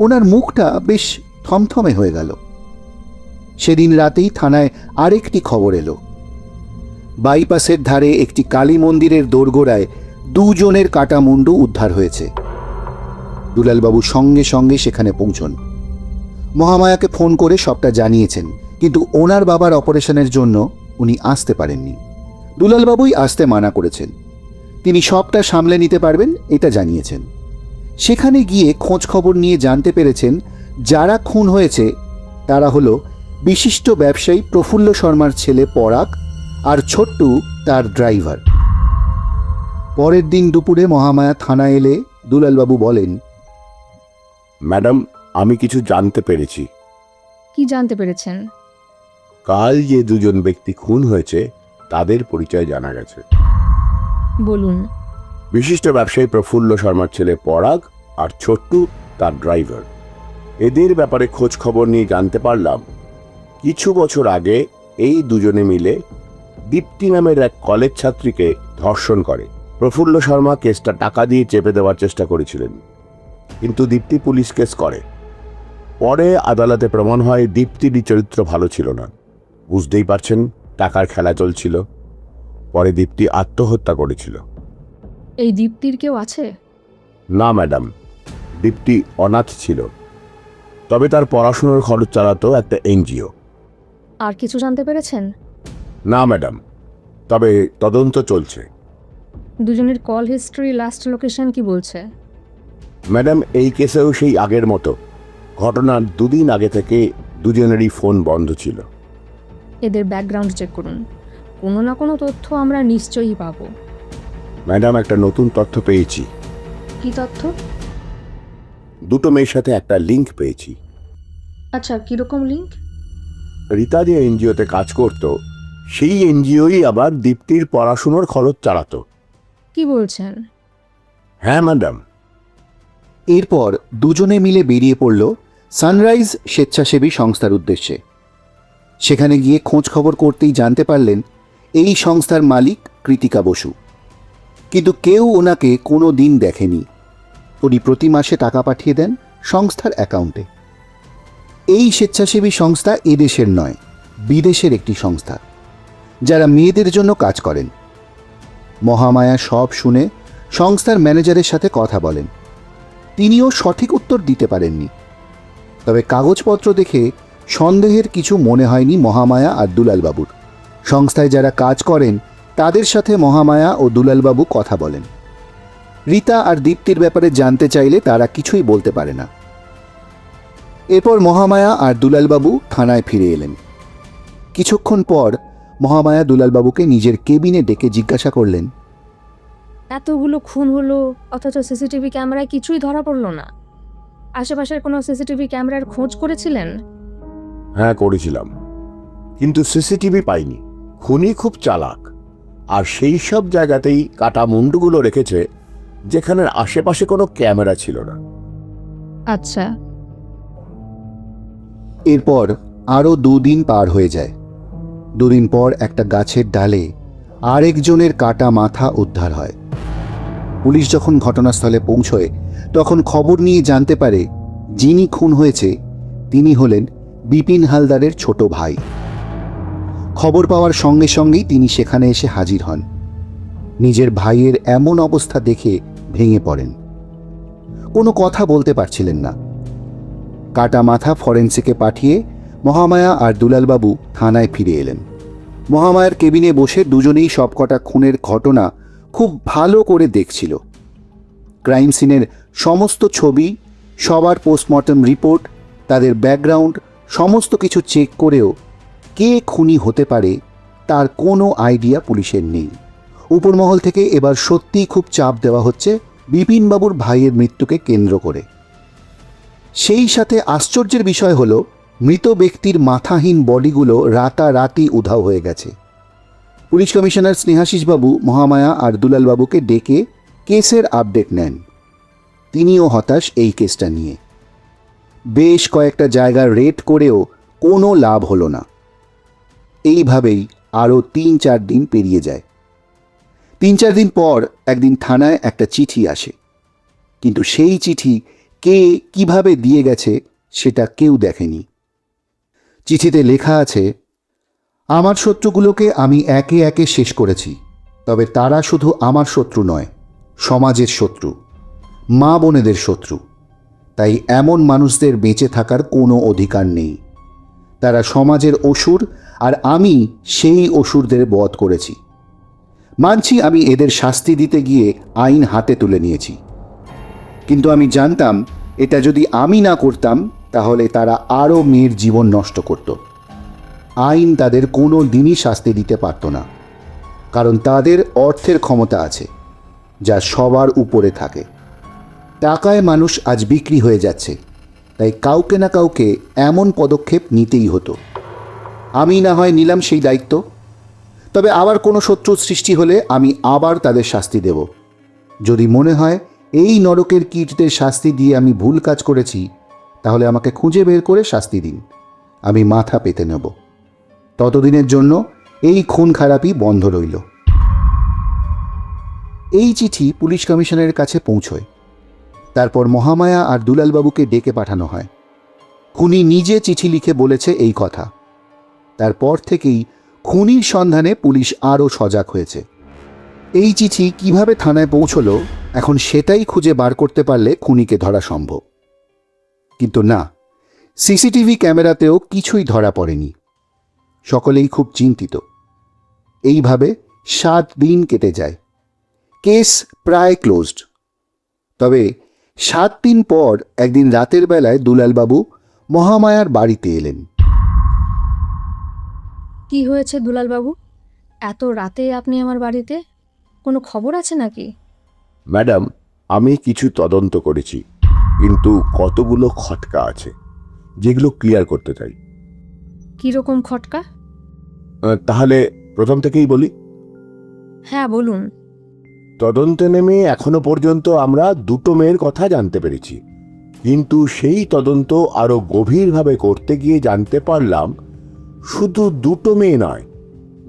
ওনার মুখটা বেশ থমথমে হয়ে গেল। সেদিন রাতেই থানায় আরেকটি খবর এলো। বাইপাসের ধারে একটি কালী মন্দিরের দোরগোড়ায় দুজনের কাটা মুন্ডু উদ্ধার হয়েছে। দুলালবাবু সঙ্গে সঙ্গে সেখানে পৌঁছন। মহামায়াকে ফোন করে সবটা জানিয়েছেন, কিন্তু ওনার বাবার অপারেশনের জন্য উনি আসতে পারেননি। দুলালবাবুই আসতে মানা করেছেন। তিনি সবটা সামলে নিতে পারবেন এটা জানিয়েছেন। সেখানে গিয়ে খোঁজ খবর নিয়ে জানতে পেরেছেন যারা খুন হয়েছে তারা হলো বিশিষ্ট ব্যবসায়ী প্রফুল্ল শর্মার ছেলে পরাগ আর ছোট্টু তার ড্রাইভার। পরের দিন দুপুরে মহামায়া থানায় এলে দুলালবাবু বলেন, ম্যাডাম, আমি কিছু জানতে পেরেছি। কি জানতে পেরেছেন? কাল যে দুজন ব্যক্তি খুন হয়েছে তাদের পরিচয় জানা গেছে। বলুন। বিশিষ্ট ব্যবসায়ী প্রফুল্ল শর্মার ছেলে পরাগ আর ছোট্টু তার ড্রাইভার। এদের ব্যাপারে খোঁজ খবর নিয়ে জানতে পারলাম কিছু বছর আগে এই দুজনে মিলে দীপ্তি নামের এক কলেজ ছাত্রীকে ধর্ষণ করে। প্রফুল্ল শর্মা কেসটা টাকা দিয়ে চেপে দেওয়ার চেষ্টা করেছিলেন, কিন্তু দীপ্তি পুলিশ কেস করে। পরে আদালতে প্রমাণ হয় দীপ্তিরই চরিত্র ভালো ছিল না। বুঝতেই পারছেন, টাকার খেলা চলছিল। পরে দীপ্তি আত্মহত্যা করেছিল। এই দীপ্তির কেউ আছে? না ম্যাডাম, দীপ্তি অনাথ ছিল, তবে তার পড়াশোনার খরচ চালাতো একটা এনজিও। আর কিছু জানতে পেরেছেন? না ম্যাডাম, তবে তদন্ত চলছে। দুজনের কল হিস্ট্রি, লাস্ট লোকেশন কি বলছে? ম্যাডাম, এই কেসেও সেই আগের মতো। ঘটনার 2 দিন আগে থেকে দুজনেরই ফোন বন্ধ ছিল। এদের ব্যাকগ্রাউন্ড চেক করুন, কোনো না কোনো তথ্য আমরা নিশ্চয়ই পাবো। ম্যাডাম, একটা নতুন তথ্য পেয়েছি। কি তথ্য? 2 মেয়ের সাথে একটা লিঙ্ক পেয়েছি। আচ্ছা, কিরকম লিঙ্ক? রীতা যে এনজিওতে কাজ করত, সেই এনজিওই আবার দীপ্তির পড়াশোনার খরচ চালাতো। কি বলছেন? হ্যাঁ ম্যাডাম। এরপর দুজনে মিলে বেরিয়ে পড়ল সানরাইজ স্বেচ্ছাসেবী সংস্থার উদ্দেশ্যে। সেখানে গিয়ে খোঁজ খবর করতেই জানতে পারলেন এই সংস্থার মালিক কৃতিকা বসু, কিন্তু কেউ ওনাকে কোনো দিন দেখেনি। উনি প্রতি মাসে টাকা পাঠিয়ে দেন সংস্থার অ্যাকাউন্টে। এই স্বেচ্ছাসেবী সংস্থা এদেশের নয়, বিদেশের একটি সংস্থা, যারা মেয়েদের জন্য কাজ করেন। মহামায়া সব শুনে সংস্থার ম্যানেজারের সাথে কথা বলেন। তিনিও সঠিক উত্তর দিতে পারেননি, তবে কাগজপত্র দেখে সন্দেহের কিছু মনে হয়নি মহামায়া আর দুলালবাবুর। সংস্থায় যারা কাজ করেন তাদের সাথে মহামায়া ও দুলালবাবু কথা বলেন। রীতা আর দীপ্তির ব্যাপারে জানতে চাইলে তারা কিছুই বলতে পারে না। এরপর মহামায়া আর দুলালবাবু থানায় ফিরে এলেন। কিছুক্ষণ পর মহামায়া দুলালবাবুকে নিজের কেবিনে ডেকে জিজ্ঞাসা করলেন, এতগুলো খুন হলো অথচ সিসিটিভি ক্যামেরায় কিছুই ধরা পড়লো না। আশেপাশের কোনো সিসিটিভি ক্যামেরার খোঁজ করেছিলেন? হ্যাঁ, করেছিলাম, কিন্তু সিসিটিভি পাইনি। খুনি খুব চালাক, আর সেই সব জায়গাতেই কাটা মুন্ডুগুলো রেখেছে যেখানে আশেপাশে কোনো ক্যামেরা ছিল না। আচ্ছা। এরপর আরও 2 দিন পার হয়ে যায়। 2 দিন পর একটা গাছের ডালে আরেকজনের কাটা মাথা উদ্ধার হয়। পুলিশ যখন ঘটনাস্থলে পৌঁছয় তখন খবর নিয়ে জানতে পারে যিনি খুন হয়েছে তিনি হলেন বিপিন হালদারের ছোট ভাই। খবর পাওয়ার সঙ্গে সঙ্গেই তিনি সেখানে এসে হাজির হন। নিজের ভাইয়ের এমন অবস্থা দেখে ভেঙে পড়েন। কোনো কথা বলতে পারছিলেন না। কাটা মাথা ফরেন্সিকে পাঠিয়ে মহামায়া আর দুলালবাবু থানায় ফিরে এলেন। মহামায়ার কেবিনে বসে দুজনেই সবকটা খুনের ঘটনা খুব ভালো করে দেখছিল। ক্রাইম সিনের সমস্ত ছবি, সবার পোস্টমর্টম রিপোর্ট, তাদের ব্যাকগ্রাউন্ড সমস্ত কিছু চেক করেও কে খুনি হতে পারে তার কোনো আইডিয়া পুলিশের নেই। উপরমহল থেকে এবার সত্যিই খুব চাপ দেওয়া হচ্ছে বিপিনবাবুর ভাইয়ের মৃত্যুকে কেন্দ্র করে। সেই সাথে আশ্চর্যের বিষয় হলো মৃত ব্যক্তির মাথাহীন বডিগুলো রাতারাতি উধাও হয়ে গেছে। পুলিশ কমিশনার স্নেহাশিসবাবু মহামায়া আর দুলালবাবুকে ডেকে কেসের আপডেট নেন। তিনিও হতাশ এই কেসটা নিয়ে। বেশ কয়েকটা জায়গা রেড করেও কোনো লাভ হলো না। এইভাবেই আরও 3-4 দিন পেরিয়ে যায়। 3-4 দিন পর একদিন থানায় একটা চিঠি আসে, কিন্তু সেই চিঠি কে কিভাবে দিয়ে গেছে সেটা কেউ দেখেনি। চিঠিতে লেখা আছে, আমার শত্রুগুলোকে আমি একে একে শেষ করেছি, তবে তারা শুধু আমার শত্রু নয়, সমাজের শত্রু, মা বোনেদের শত্রু। তাই এমন মানুষদের বেঁচে থাকার কোনো অধিকার নেই। তারা সমাজের অসুর, আর আমি সেই অসুরদের বধ করেছি। মানছি আমি এদের শাস্তি দিতে গিয়ে আইন হাতে তুলে নিয়েছি, কিন্তু আমি জানতাম এটা যদি আমি না করতাম তাহলে তারা আরও মেয়ের জীবন নষ্ট করত। আইন তাদের কোনো দিনই শাস্তি দিতে পারত না, কারণ তাদের অর্থের ক্ষমতা আছে যা সবার উপরে থাকে। টাকায় মানুষ আজ বিক্রি হয়ে যাচ্ছে, তাই কাউকে না কাউকে এমন পদক্ষেপ নিতেই হতো। আমি না হয় নিলাম সেই দায়িত্ব, তবে আবার কোনো শত্রুর সৃষ্টি হলে আমি আবার তাদের শাস্তি দেব। যদি মনে হয় এই নরকের কীটদের শাস্তি দিয়ে আমি ভুল কাজ করেছি, তাহলে আমাকে খুঁজে বের করে শাস্তি দিন, আমি মাথা পেতে নেব। ততদিনের জন্য এই খুন খারাপই বন্ধ রইল। এই চিঠি পুলিশ কমিশনারের কাছে পৌঁছয়। তারপর মহামায়া আর দুলালবাবুকে ডেকে পাঠানো হয়। খুনি নিজে চিঠি লিখে বলেছে এই কথা। তারপর থেকেই খুনির সন্ধানে পুলিশ আরও সজাগ হয়েছে। এই চিঠি কিভাবে থানায় পৌঁছলো এখন সেটাই খুঁজে বার করতে পারলে খুনিকে ধরা সম্ভব। কিন্তু না, সিসিটিভি ক্যামেরাতেও কিছুই ধরা পড়েনি। সকলেই খুব চিন্তিত। এইভাবে 7 দিন কেটে যায়। কেস প্রায় ক্লোজড। তবে 7 দিন পর একদিন রাতের বেলায় দুলালবাবু মহামায়ার বাড়িতে এলেন। কি হয়েছে দুলালবাবু? এত রাতে আপনি আমার বাড়িতে? কোনো খবর আছে নাকি? ম্যাডাম, আমি কিছু তদন্ত করেছি, কিন্তু কতগুলো খটকা আছে যেগুলো ক্লিয়ার করতে চাই। কীরকম খটকা? তাহলে প্রথম থেকেই বলি। হ্যাঁ বলুন। তদন্তে নেমে এখনো পর্যন্ত আমরা 2টো মেয়ের কথা জানতে পেরেছি, কিন্তু সেই তদন্ত আরো গভীরভাবে করতে গিয়ে জানতে পারলাম শুধু 2টো মেয়ে নয়,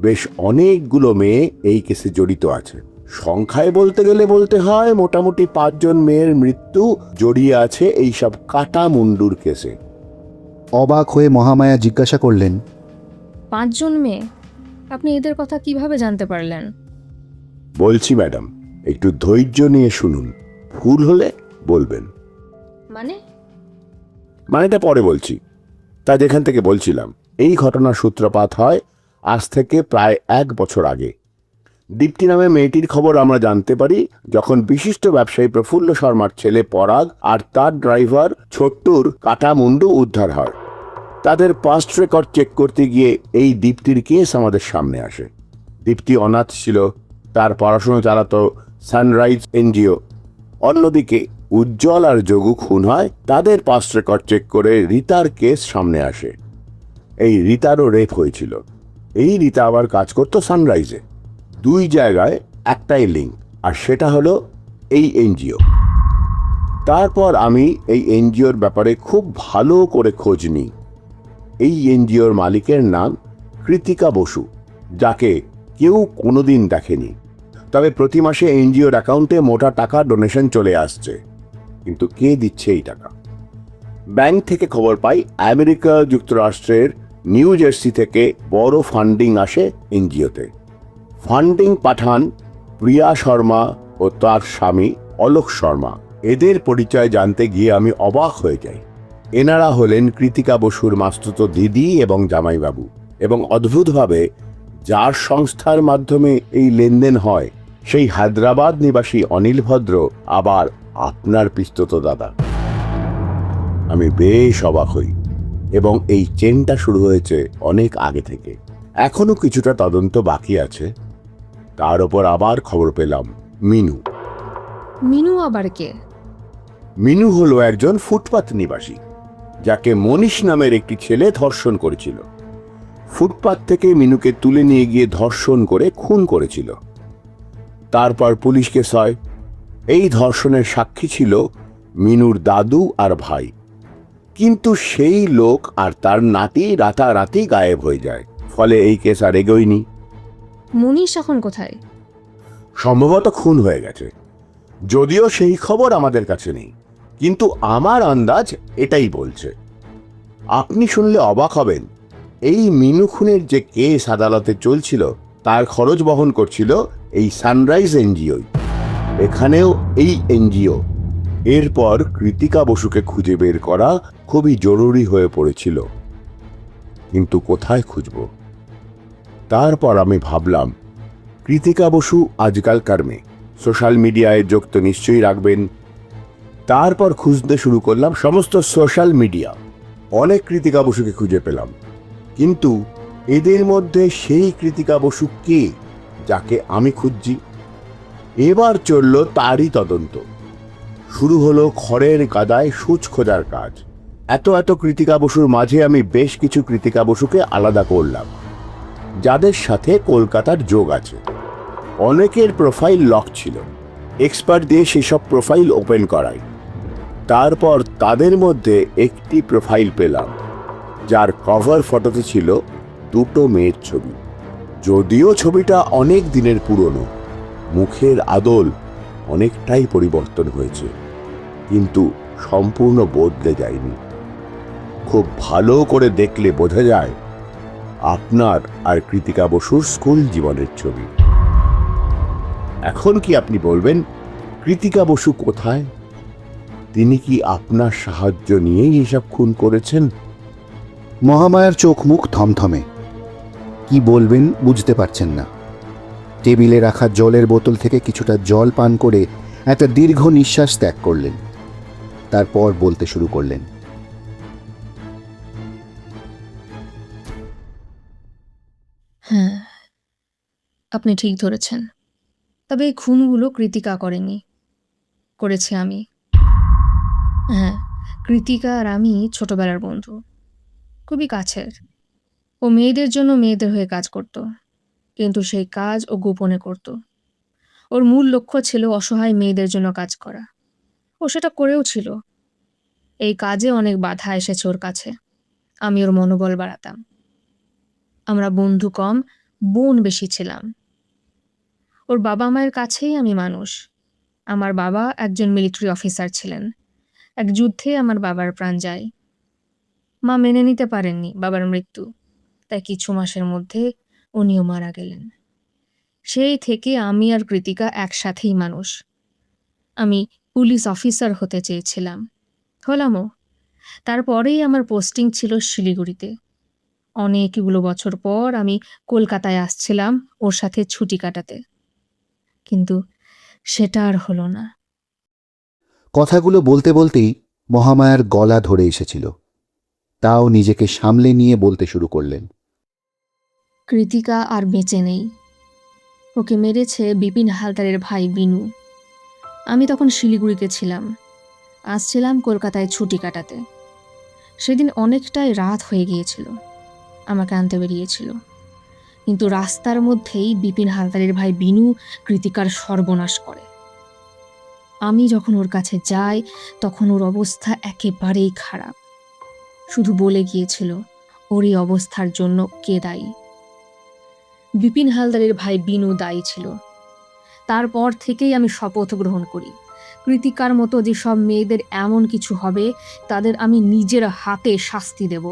বেশ অনেকগুলো মেয়ে এই কেসে জড়িত আছে। সংখ্যায় বলতে গেলে বলতে হয় মোটামুটি 5 জন মেয়ের মৃত্যু জড়িয়ে আছে এইসব কাটা মুন্ডুর কেসে। অবাক হয়ে মহামায়া জিজ্ঞাসা করলেন, 5 জন মেয়ে? আপনি এদের কথা কিভাবে জানতে পারলেন? বলছি ম্যাডাম, একটু ধৈর্য নিয়ে শুনুন, ভুল হলে বলবেন। মানেটা পরে বলছি। তা যেখান থেকে বলছিলাম, এই ঘটনার সূত্রপাত হয় আজ থেকে প্রায় 1 বছর আগে। দীপ্তি নামে মেয়েটির খবর আমরা জানতে পারি যখন বিশিষ্ট ব্যবসায়ী প্রফুল্ল শর্মার ছেলে পরাগ আর তার ড্রাইভার ছোট্টুর কাটা মুন্ডু উদ্ধার হয়। তাদের পাস্ট রেকর্ড চেক করতে গিয়ে এই দীপ্তির কেস আমাদের সামনে আসে। দীপ্তি অনাথ ছিল, তার পড়াশোনা চালাতো সানরাইজ এনজিও। অন্যদিকে উজ্জ্বল আর যোগু খুন হয়, তাদের পাস্ট রেকর্ড চেক করে রীতার কেস সামনে আসে। এই রীতারও রেপ হয়েছিল। এই রীতা আবার কাজ করতো সানরাইজে। 2 জায়গায় একটাই লিঙ্ক, আর সেটা হলো এই এনজিও। তারপর আমি এই এনজিওর ব্যাপারে খুব ভালো করে খোঁজ নিই। এই এনজিওর মালিকের নাম কৃতিকা বসু, যাকে কেউ কোনোদিন দেখেনি। তবে প্রতি মাসে এনজিওর অ্যাকাউন্টে মোটা টাকা ডোনেশন চলে আসছে, কিন্তু কে দিচ্ছে এই টাকা? ব্যাংক থেকে খবর পাই আমেরিকা যুক্তরাষ্ট্রের নিউ জার্সি থেকে বড় ফান্ডিং আসে এনজিওতে। ফান্ডিং পাঠান প্রিয়া শর্মা ও তার স্বামী অলোক শর্মা। এদের পরিচয় জানতে গিয়ে আমি অবাক হয়ে যাই। এনারা হলেন কৃতিকা বসুর মাস্তুতো দিদি এবং জামাইবাবু, এবং অদ্ভুতভাবে যার সংস্থার মাধ্যমে এই লেনদেন হয় সেই হায়দ্রাবাদ নিবাসী অনিল ভদ্র আবার আপনার পিস্তত দাদা। আমি বেশ অবাক হই, এবং এই চেনটা শুরু হয়েছে অনেক আগে থেকে। এখনো কিছুটা তদন্ত বাকি আছে। তার উপর আবার খবর পেলাম মিনু। মিনু আবার কে? মিনু হলো একজন ফুটপাত নিবাসী, যাকে মনীষ নামের একটি ছেলে ধর্ষণ করেছিল। ফুটপাত থেকে মিনুকে তুলে নিয়ে গিয়ে ধর্ষণ করে খুন করেছিল। তারপর পুলিশ কেস হয়। এই ধর্ষণের সাক্ষী ছিল মিনুর দাদু আর ভাই, কিন্তু সেই লোক আর তার নাতি রাতারাতি গায়েব হয়ে যায়। ফলে এই কেস আর এগোয়নি। মনীষ এখন কোথায়? সম্ভবত খুন হয়ে গেছে, যদিও সেই খবর আমাদের কাছে নেই, কিন্তু আমার আন্দাজ এটাই বলছে। আপনি শুনলে অবাক হবেন, এই মিনু খুনের যে কেস আদালতে চলছিল তার খরচ বহন করছিল এই সানরাইজ এনজিওই। এখানেও এই এনজিও। এরপর কৃতিকা বসুকে খুঁজে বের করা খুবই জরুরি হয়ে পড়েছিল, কিন্তু কোথায় খুঁজব? তারপর আমি ভাবলাম, কৃতিকা বসু আজকালকার মেয়ে, সোশ্যাল মিডিয়ায় যোগ তো নিশ্চয়ই রাখবেন। তারপর খুঁজতে শুরু করলাম সমস্ত সোশ্যাল মিডিয়া। অনেক কৃতিকা বসুকে খুঁজে পেলাম, কিন্তু এদের মধ্যে সেই কৃতিকা বসু কে যাকে আমি খুঁজছি? এবার চলল তারই তদন্ত। শুরু হলো খড়ের গাদায় সূচ খোঁজার কাজ। এত কৃতিকা বসুর মাঝে আমি বেশ কিছু কৃতিকা বসুকে আলাদা করলাম, যাদের সাথে কলকাতার যোগ আছে। অনেকের প্রোফাইল লক ছিল, এক্সপার্ট দিয়ে সেসব প্রোফাইল ওপেন করাই। তারপর তাদের মধ্যে একটি প্রোফাইল পেলাম, যার কভার ফটোতে ছিল দুটো মেয়ের ছবি। যদিও ছবিটা অনেক দিনের পুরনো, মুখের আদল অনেকটাই পরিবর্তন হয়েছে, কিন্তু সম্পূর্ণ বদলে যায়নি। খুব ভালো করে দেখলে বোঝা যায় আপনার আর কৃতিকা বসুর স্কুল জীবনের ছবি। এখন কি আপনি বলবেন কৃতিকা বসু কোথায়? তিনি কি আপনার সাহায্য নিয়েই এসব খুন করেছেন? মহামায়ার চোখ মুখ থমথমে, কি বলবেন বুঝতে পারছেন না। টেবিলে রাখা জলের বোতল থেকে কিছুটা জল পান করে একটা দীর্ঘ নিঃশ্বাস ত্যাগ করলেন। তারপর বলতে শুরু করলেন, হ্যাঁ, আপনি ঠিক ধরেছেন। তবে এই খুনগুলো কৃতিকা করেনি, করেছি আমি। হ্যাঁ, কৃতিকা আর আমি ছোটবেলার বন্ধু, খুবই কাছের। ও মেয়েদের জন্য মেয়েদের হয়ে কাজ করত, কিন্তু সেই কাজ ও গোপনে করত। ওর মূল লক্ষ্য ছিল অসহায় মেয়েদের জন্য কাজ করা। ও সেটা করেও ছিল। এই কাজে অনেক বাধা এসেছে ওর কাছে। আমি ওর মনোবল বাড়াতাম। আমরা বন্ধু কম, বোন বেশি ছিলাম। ওর বাবা মায়ের কাছেই আমি মানুষ। আমার বাবা একজন মিলিটারি অফিসার ছিলেন। এক যুদ্ধে আমার বাবার প্রাণ যায়। মা মেনে নিতে পারেননি বাবার মৃত্যু, তাই কিছু মাসের মধ্যে উনিও মারা গেলেন। সেই থেকে আমি আর কৃতিকা একসাথেই মানুষ। আমি পুলিশ অফিসার হতে চেয়েছিলাম, হলামও। তারপরেই আমার পোস্টিং ছিল শিলিগুড়িতে। অনেকগুলো বছর পর আমি কলকাতায় আসছিলাম ওর সাথে ছুটি কাটাতে, কিন্তু সেটা আর হলো না। কথাগুলো বলতে বলতেই মহামায়ার গলা ধরে এসেছিল। তাও নিজেকে সামলে নিয়ে বলতে শুরু করলেন, কৃতিকা আর বেঁচে নেই। ওকে মেরেছে বিপিন হালদারের ভাই বিনু। আমি তখন শিলিগুড়িতে ছিলাম, আসছিলাম কলকাতায় ছুটি কাটাতে। সেদিন অনেকটাই রাত হয়ে গিয়েছিল, আমাকে আনতে বেরিয়েছিল, কিন্তু রাস্তার মধ্যেই বিপিন হালদারের ভাই বিনু কৃতিকার সর্বনাশ করে। আমি যখন ওর কাছে যাই তখন ওর অবস্থা একেবারেই খারাপ। শুধু বলে গিয়েছিল ওর এই অবস্থার জন্য কে দায়ী। বিপিন হালদারের ভাই বিনু দায়ী ছিল। তারপর থেকেই আমি শপথ গ্রহণ করি, কৃতিকার মতো যে সব মেয়েদের এমন কিছু হবে তাদের আমি নিজের হাতে শাস্তি দেব।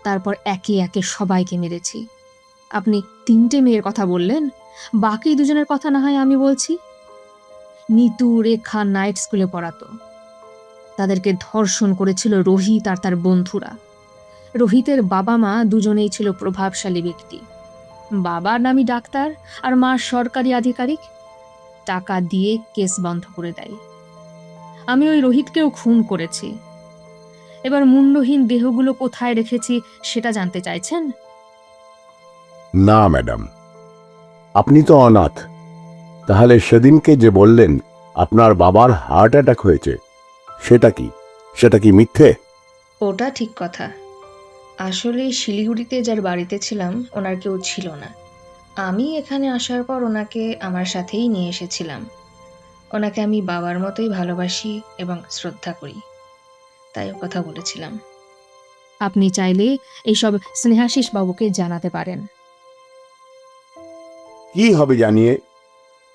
তারপর একে একে সবাইকে মেরেছি। আপনি 3টে মেয়ের কথা বললেন, বাকি 2জনের কথা না হয় আমি বলছি। নিতু, রেখা নাইট স্কুলে পড়াতো। তাদেরকে ধর্ষণ করেছিল রোহিত আর তার বন্ধুরা। রোহিতের বাবা মা দুজনেই ছিল প্রভাবশালী ব্যক্তি। বাবার নামই ডাক্তার আর মা সরকারি আধিকারিক। টাকা দিয়ে কেস বন্ধ করে দেয়। আমি ওই রোহিতকেও খুন করেছি। এবার মুন্ডহীন দেহগুলো কোথায় রেখেছি সেটা জানতে চাইছেন? না ম্যাডাম, আপনি তো অনাথ। তাহলে সেদিনকে যে বললেন আপনার বাবার হার্ট অ্যাটাক হয়েছে, সেটা কি মিথ্যে? ওটা ঠিক কথা। আসলে শিলিগুড়িতে যার বাড়িতে ছিলাম ওনার কেউ ছিল না। আমি এখানে আসার পর ওনাকে আমার সাথেই নিয়ে এসেছিলাম। ওনাকে আমি বাবার মতোই ভালোবাসি এবং শ্রদ্ধা করি, তাই ও কথা বলেছিলাম। আপনি চাইলে এইসব স্নেহাশিস বাবুকে জানাতে পারেন। কি হবে জানিয়ে?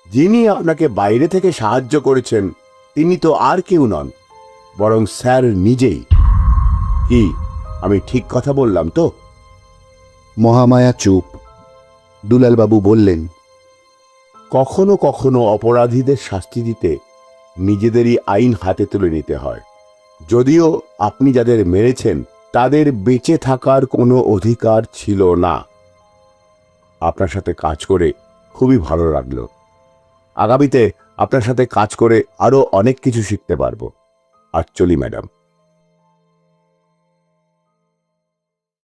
যিনি আপনাকে বাইরে থেকে সাহায্য করেছেন তিনি তো আর কেউ নন, বরং স্যার নিজেই। কি আমি ঠিক কথা বললাম তো? মহামায়া চুপ। দুলালবাবু বললেন, কখনো কখনো অপরাধীদের শাস্তি দিতে নিজেদেরই আইন হাতে তুলে নিতে হয়। যদিও আপনি যাদের মেরেছেন তাদের বেঁচে থাকার কোনো অধিকার ছিল না। আপনার সাথে কাজ করে খুবই ভালো লাগলো। আগামীতে আপনার সাথে কাজ করে আরো অনেক কিছু শিখতে পারবো। আর চলি ম্যাডাম।